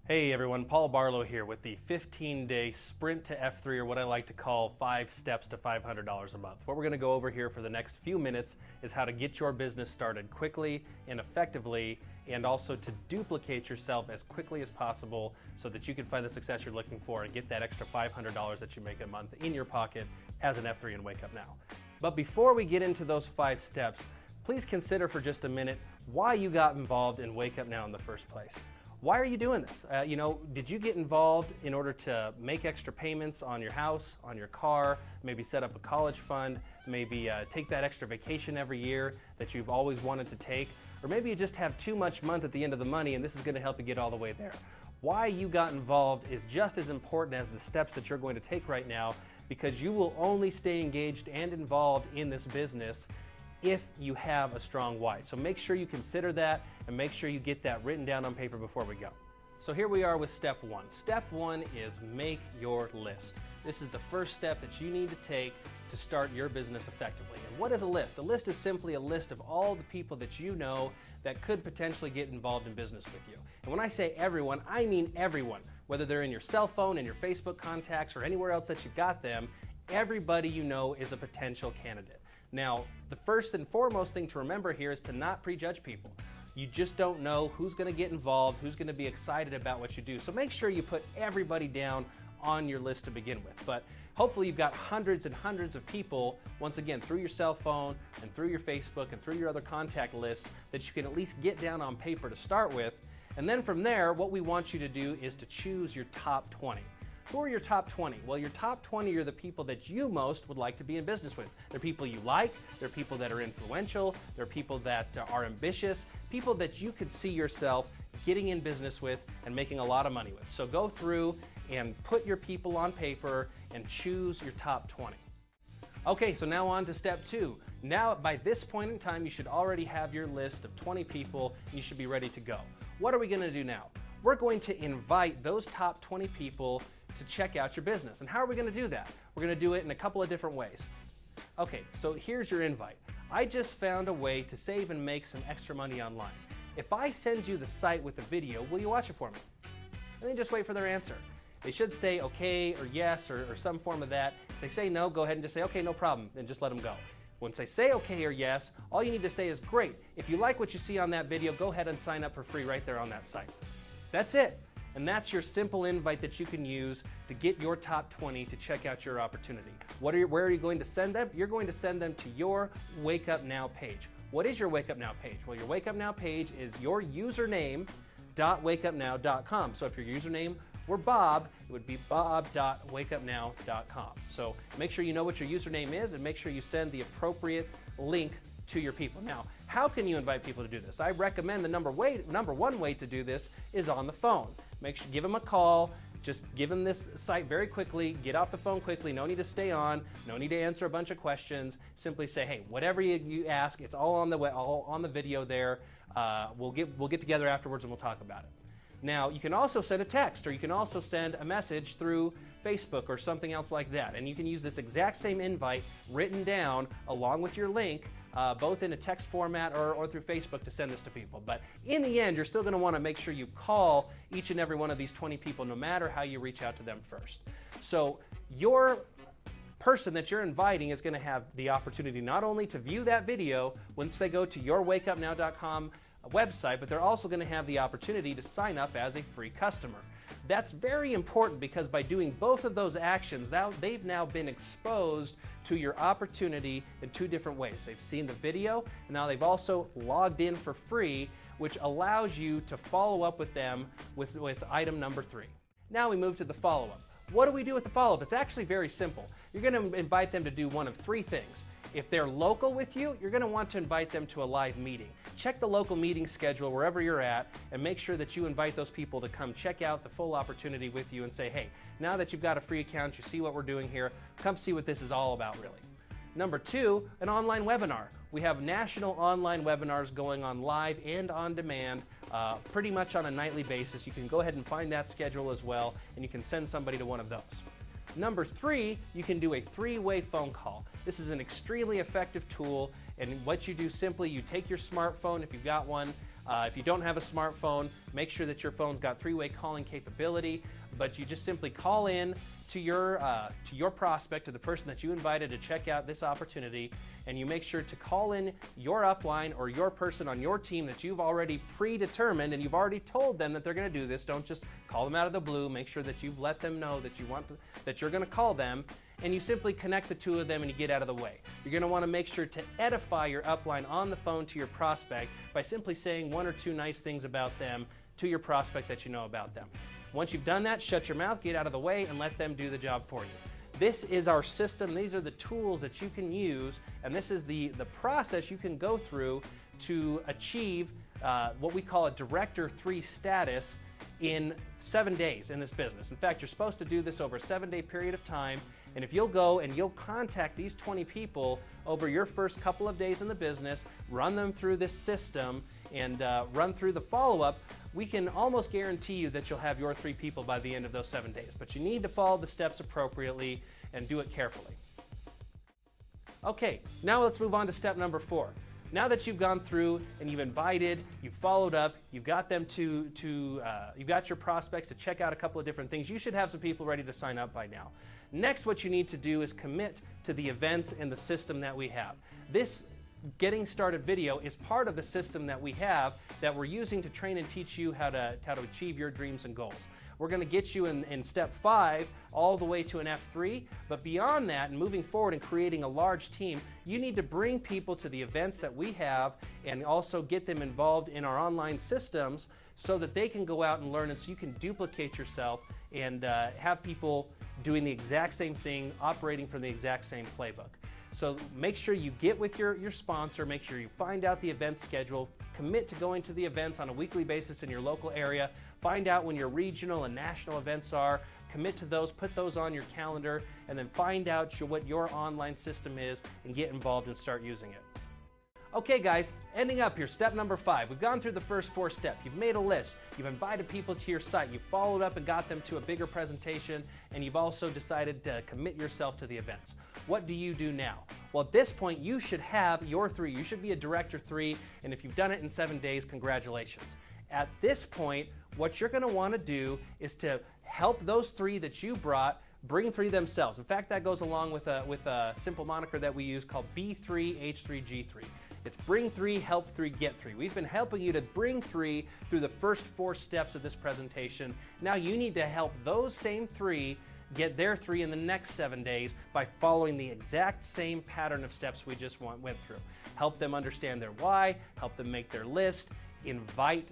Hey everyone, Paul Barlow here with the 15-day sprint to F3, or what I like to call 5 steps to $500 a month. What we're going to go over here for the next few minutes is how to get your business started quickly and effectively, and also to duplicate yourself as quickly as possible so that you can find the success you're looking for and get that extra $500 that you make a month in your pocket as an F3 and Wake Up Now. But before we get into those 5 steps, please consider for just a minute why you got involved in Wake Up Now in the first place. Why are you doing this? Did you get involved in order to make extra payments on your house, on your car, maybe set up a college fund, maybe take that extra vacation every year that you've always wanted to take, or maybe you just have too much month at the end of the money and this is going to help you get all the way there? Why you got involved is just as important as the steps that you're going to take right now, because you will only stay engaged and involved in this business if you have a strong why. So make sure you consider that and make sure you get that written down on paper before we go. So here we are with step 1. Step 1 is make your list. This is the first step that you need to take to start your business effectively. And what is a list? A list is simply a list of all the people that you know that could potentially get involved in business with you. And when I say everyone, I mean everyone. Whether they're in your cell phone, in your Facebook contacts, or anywhere else that you've got them, everybody you know is a potential candidate. Now, the first and foremost thing to remember here is to not prejudge people. You just don't know who's going to get involved, who's going to be excited about what you do. So make sure you put everybody down on your list to begin with. But hopefully you've got hundreds and hundreds of people, once again, through your cell phone and through your Facebook and through your other contact lists that you can at least get down on paper to start with. And then from there, what we want you to do is to choose your top 20. Who are your top 20? Well, your top 20 are the people that you most would like to be in business with. They're people you like, they're people that are influential, they're people that are ambitious, people that you could see yourself getting in business with and making a lot of money with. So go through and put your people on paper and choose your top 20. Okay, so now on to step 2. Now, by this point in time, you should already have your list of 20 people and you should be ready to go. What are we going to do now? We're going to invite those top 20 people to check out your business. And how are we going to do that? We're going to do it in a couple of different ways. Okay, so here's your invite. I just found a way to save and make some extra money online. If I send you the site with a video, will you watch it for me? And then just wait for their answer. They should say okay or yes or some form of that. If they say no, go ahead and just say okay, no problem, and just let them go. Once they say okay or yes, all you need to say is great. If you like what you see on that video, go ahead and sign up for free right there on that site. That's it. And that's your simple invite that you can use to get your top 20 to check out your opportunity. Where are you going to send them? You're going to send them to your Wake Up Now page. What is your Wake Up Now page? Well, your Wake Up Now page is your username.wakeupnow.com. So if your username were Bob, it would be bob.wakeupnow.com. So make sure you know what your username is and make sure you send the appropriate link to your people. Now, how can you invite people to do this? I recommend the number one way to do this is on the phone. Give them a call, just give them this site very quickly, get off the phone quickly, no need to stay on, no need to answer a bunch of questions. Simply say, hey, whatever you ask, it's all on the video there. We'll get together afterwards and we'll talk about it. Now, you can also send a text or you can also send a message through Facebook or something else like that. And you can use this exact same invite written down along with your link, both in a text format or through Facebook to send this to people. But in the end, you're still going to want to make sure you call each and every one of these 20 people, no matter how you reach out to them first. So your person that you're inviting is going to have the opportunity not only to view that video once they go to your wakeupnow.com website, but they're also going to have the opportunity to sign up as a free customer. That's very important because by doing both of those actions, they've now been exposed to your opportunity in 2 different ways. They've seen the video, and now they've also logged in for free, which allows you to follow up with them with item number 3. Now we move to the follow-up. What do we do with the follow-up? It's actually very simple. You're going to invite them to do one of 3 things. If they're local with you, you're going to want to invite them to a live meeting. Check the local meeting schedule wherever you're at and make sure that you invite those people to come check out the full opportunity with you and say, hey, now that you've got a free account, you see what we're doing here, come see what this is all about really. Number 2, an online webinar. We have national online webinars going on live and on demand pretty much on a nightly basis. You can go ahead and find that schedule as well, and you can send somebody to one of those. Number 3, you can do a 3-way phone call. This is an extremely effective tool, and what you do simply, you take your smartphone if you've got one, If you don't have a smartphone, make sure that your phone's got three-way calling capability, but you just simply call in to your prospect, to the person that you invited to check out this opportunity, and you make sure to call in your upline or your person on your team that you've already predetermined and you've already told them that they're going to do this. Don't just call them out of the blue. Make sure that you've let them know that that you're going to call them, and you simply connect the two of them and you get out of the way. You're going to want to make sure to edify your upline on the phone to your prospect by simply saying one or two nice things about them to your prospect that you know about them. Once you've done that, shut your mouth, get out of the way, and let them do the job for you. This is our system. These are the tools that you can use, and this is the process you can go through to achieve what we call a Director 3 status in 7 days in this business. In fact, you're supposed to do this over a 7-day period of time, and if you'll go and you'll contact these 20 people over your first couple of days in the business, run them through this system, and run through the follow-up, we can almost guarantee you that you'll have your 3 people by the end of those 7 days. But you need to follow the steps appropriately and do it carefully. Okay, now let's move on to step number 4. Now that you've gone through and you've invited, you've followed up, you've got them you've got your prospects to check out a couple of different things, you should have some people ready to sign up by now. Next, what you need to do is commit to the events and the system that we have. This Getting Started video is part of the system that we have that we're using to train and teach you how to achieve your dreams and goals. We're going to get you in step 5 all the way to an F3, but beyond that and moving forward and creating a large team, you need to bring people to the events that we have and also get them involved in our online systems so that they can go out and learn, and so you can duplicate yourself and have people doing the exact same thing, operating from the exact same playbook. So make sure you get with your sponsor, make sure you find out the event schedule, commit to going to the events on a weekly basis in your local area, find out when your regional and national events are, commit to those, put those on your calendar, and then find out what your online system is and get involved and start using it. Okay guys, ending up here, step number 5. We've gone through the first 4 steps. You've made a list, you've invited people to your site, you've followed up and got them to a bigger presentation, and you've also decided to commit yourself to the events. What do you do now? Well, at this point, you should have your 3. You should be a Director 3, and if you've done it in 7 days, congratulations. At this point, what you're going to want to do is to help those 3 that you brought bring 3 themselves. In fact, that goes along with a simple moniker that we use called B3H3G3. It's bring 3, help 3, get 3. We've been helping you to bring 3 through the first 4 steps of this presentation. Now you need to help those same 3 get their 3 in the next 7 days by following the exact same pattern of steps we just went through. Help them understand their why, help them make their list,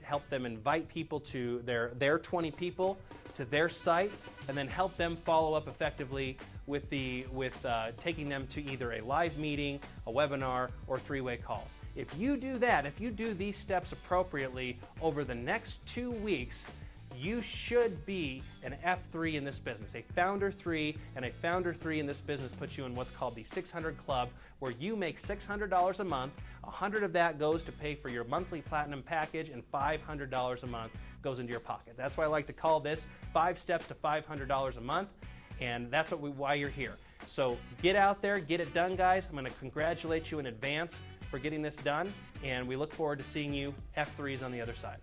help them invite people to their 20 people to their site, and then help them follow up effectively with taking them to either a live meeting, a webinar, or 3-way calls. If you do that, if you do these steps appropriately over the next 2 weeks, you should be an F3 in this business. A Founder 3 and a Founder 3 in this business puts you in what's called the 600 Club, where you make $600 a month. 100 of that goes to pay for your monthly platinum package, and $500 a month goes into your pocket. That's why I like to call this 5 steps to $500 a month, and that's why you're here. So get out there, get it done, guys. I'm going to congratulate you in advance for getting this done, and we look forward to seeing you F3s on the other side.